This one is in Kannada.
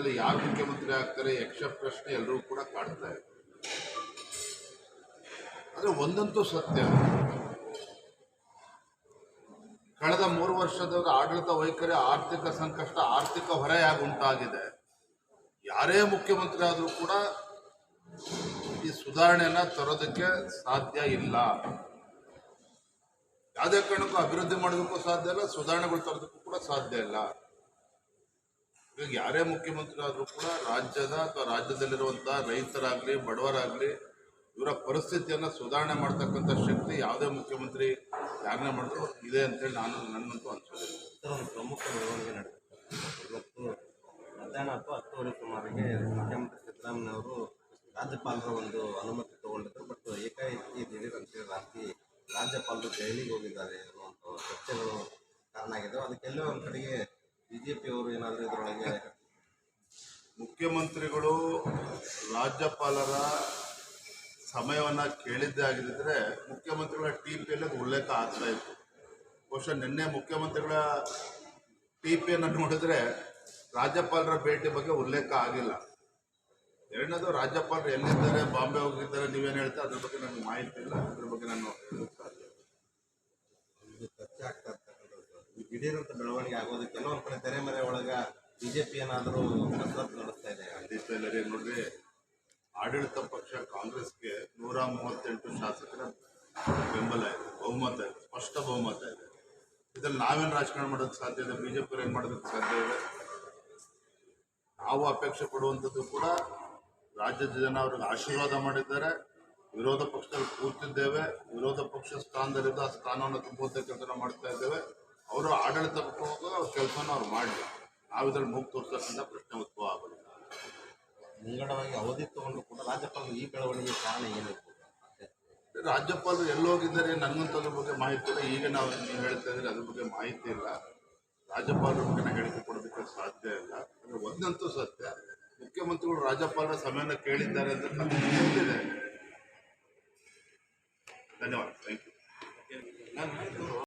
ರಾಜ್ಯದಲ್ಲಿ ಯಾರು ಮುಖ್ಯಮಂತ್ರಿ ಆಗ್ತಾರೆ ಯಕ್ಷ ಪ್ರಶ್ನೆ ಎಲ್ಲರೂ ಕೂಡ ಕಾಡ್ತಾ ಇದೆ. ಆದರೆ ಒಂದಂತೂ ಸತ್ಯ, ಕಳೆದ 3 ವರ್ಷದ ಆಡಳಿತ ವೈಖರಿ ಆರ್ಥಿಕ ಸಂಕಷ್ಟ, ಆರ್ಥಿಕ ಹೊರೆಯಾಗಿ ಉಂಟಾಗಿದೆ. ಯಾರೇ ಮುಖ್ಯಮಂತ್ರಿ ಆದರೂ ಕೂಡ ಈ ಸುಧಾರಣೆಯನ್ನ ತರೋದಕ್ಕೆ ಸಾಧ್ಯ ಇಲ್ಲ. ಯಾವುದೇ ಕಾರಣಕ್ಕೂ ಅಭಿವೃದ್ಧಿ ಮಾಡೋದಕ್ಕೂ ಸಾಧ್ಯ ಇಲ್ಲ, ಸುಧಾರಣೆಗಳು ತರೋದಕ್ಕೂ ಕೂಡ ಸಾಧ್ಯ ಇಲ್ಲ. ಈಗ ಯಾರೇ ಮುಖ್ಯಮಂತ್ರಿ ಆದರೂ ಕೂಡ ರಾಜ್ಯದ ಅಥವಾ ರಾಜ್ಯದಲ್ಲಿರುವಂತಹ ರೈತರಾಗ್ಲಿ, ಬಡವರಾಗ್ಲಿ, ಇವರ ಪರಿಸ್ಥಿತಿಯನ್ನು ಸುಧಾರಣೆ ಮಾಡ್ತಕ್ಕಂಥ ಶಕ್ತಿ ಯಾವುದೇ ಮುಖ್ಯಮಂತ್ರಿ ಯಾರನ್ನೇ ಮಾಡಿದ್ರು ಇದೆ ಅಂತೇಳಿ ನನ್ನಂತೂ ಅನ್ಸೋದಿಲ್ಲ. ಒಂದು ಪ್ರಮುಖ ಬೆಳವಣಿಗೆ ನಡೆದಿದೆ. ಇವತ್ತು ಮಧ್ಯಾಹ್ನ ಅಥವಾ 10:30 ಸುಮಾರಿಗೆ ಮುಖ್ಯಮಂತ್ರಿ ಸಿದ್ದರಾಮಯ್ಯವರು ರಾಜ್ಯಪಾಲರ ಒಂದು ಅನುಮತಿ ತಗೊಂಡಿದ್ರು. ಬಟ್ ಏಕಾಏಕಿ ದಿಢೀರ್ ಅಂತೇಳಿ ರಾಜ್ಯಪಾಲರು ದೆಹಲಿಗೆ ಹೋಗಿದ್ದಾರೆ ಅನ್ನುವಂಥ ಚರ್ಚೆಗಳು ಕಾರಣ ಆಗಿದೆ. ಅದಕ್ಕೆಲ್ಲೋ ಒಂದು ಕಡೆಗೆ ಬಿಜೆಪಿಯವರು ಏನಾದರೂ ಇದರೊಳಗೆ ಮುಖ್ಯಮಂತ್ರಿಗಳು ರಾಜ್ಯಪಾಲರ ಸಮಯವನ್ನು ಕೇಳಿದ್ದೇ ಆಗಿದ್ದರೆ ಮುಖ್ಯಮಂತ್ರಿಗಳ ಟಿಪಿಯಲ್ಲಿ ಅದು ಉಲ್ಲೇಖ ಆಗ್ತಾ ಇತ್ತು. ಬಹುಶಃ ನಿನ್ನೆ ಮುಖ್ಯಮಂತ್ರಿಗಳ ಟಿಪಿಯನ್ನು ನೋಡಿದ್ರೆ ರಾಜ್ಯಪಾಲರ ಭೇಟಿ ಬಗ್ಗೆ ಉಲ್ಲೇಖ ಆಗಿಲ್ಲ. ಎರಡನೇದು, ರಾಜ್ಯಪಾಲರು ಎಲ್ಲಿದ್ದಾರೆ, ಬಾಂಬೆ ಹೋಗಿದ್ದಾರೆ, ನೀವೇನು ಹೇಳ್ತಾರೆ ಅದ್ರ ಬಗ್ಗೆ ನನಗೆ ಮಾಹಿತಿ ಇಲ್ಲ. ಅದ್ರ ಬಗ್ಗೆ ನಾನು ಹೇಳೋಕ್ಕೆ ಸಾಧ್ಯ. ಚರ್ಚೆ ಆಗ್ತಾ ಇರ್ತಕ್ಕಂಥದ್ದು ದಿಢೀರ್ ಅಂತ ಬೆಳವಣಿಗೆ ಆಗೋದಕ್ಕೆ ಕೆಲವೊಂದು ಕಡೆ ತೆರೆಮರೆ ಒಳಗೆ ಬಿಜೆಪಿ ಏನಾದರೂ ಕಸರತ್ತು ನಡೆಸ್ತಾ ಇದೆ. ಖಂಡಿತ ನೋಡ್ರಿ, ಆಡಳಿತ ಪಕ್ಷ ಕಾಂಗ್ರೆಸ್ಗೆ 138 ಶಾಸಕರ ಬೆಂಬಲ ಇದೆ, ಬಹುಮತ ಇದೆ, ಸ್ಪಷ್ಟ ಬಹುಮತ ಇದೆ. ಇದರಲ್ಲಿ ನಾವೇನು ರಾಜಕಾರಣ ಮಾಡೋದಕ್ಕೆ ಸಾಧ್ಯ ಇದೆ? ಬಿಜೆಪಿ ಏನು ಮಾಡೋದಕ್ಕೆ ಸಾಧ್ಯ ಇದೆ? ನಾವು ಅಪೇಕ್ಷೆ ಪಡುವಂಥದ್ದು ಕೂಡ ರಾಜ್ಯದ ಜನ ಅವ್ರಿಗೆ ಆಶೀರ್ವಾದ ಮಾಡಿದ್ದಾರೆ. ವಿರೋಧ ಪಕ್ಷದಲ್ಲಿ ಕೂರ್ತಿದ್ದೇವೆ, ವಿರೋಧ ಪಕ್ಷ ಸ್ಥಾನದಲ್ಲಿದ್ದು ಆ ಸ್ಥಾನವನ್ನು ತುಂಬುವಂಥ ಕೆಲಸ ಮಾಡ್ತಾ ಇದ್ದೇವೆ. ಅವರು ಆಡಳಿತ ಅವ್ರ ಕೆಲಸನ ಅವ್ರು ಮಾಡಲಿ, ನಾವು ಇದರಲ್ಲಿ ಮೂಗು ತೋರಿಸ್ತಕ್ಕಂಥ ಪ್ರಶ್ನೆ ಉದ್ಭವ ಆಗೋದಿಲ್ಲ. ಮುಂಗಡವಾಗಿ ಅವಧಿ ತಗೊಂಡು ಕೂಡ ರಾಜ್ಯಪಾಲರು ಈ ಬೆಳವಣಿಗೆ ಕಾರಣ ಏನಿತ್ತು? ರಾಜ್ಯಪಾಲರು ಎಲ್ಲೋಗಿದ್ದಾರೆ ನನಗಂತೂ ಅದ್ರ ಬಗ್ಗೆ ಮಾಹಿತಿ ಇಲ್ಲ. ಈಗ ನೀವು ಹೇಳ್ತಾ ಇದ್ರೆ ಅದ್ರ ಬಗ್ಗೆ ಮಾಹಿತಿ ಇಲ್ಲ. ರಾಜ್ಯಪಾಲರ ಬಗ್ಗೆ ಹೇಳಿಕೆ ಕೊಡೋದಕ್ಕೆ ಸಾಧ್ಯ ಇಲ್ಲ. ಅಂದರೆ ಒಂದಂತೂ ಸತ್ಯ, ಮುಖ್ಯಮಂತ್ರಿಗಳು ರಾಜ್ಯಪಾಲರ ಸಮಯನ ಕೇಳಿದ್ದಾರೆ ಅಂತ ಗೊತ್ತಿದೆ. ಧನ್ಯವಾದ. Thank you.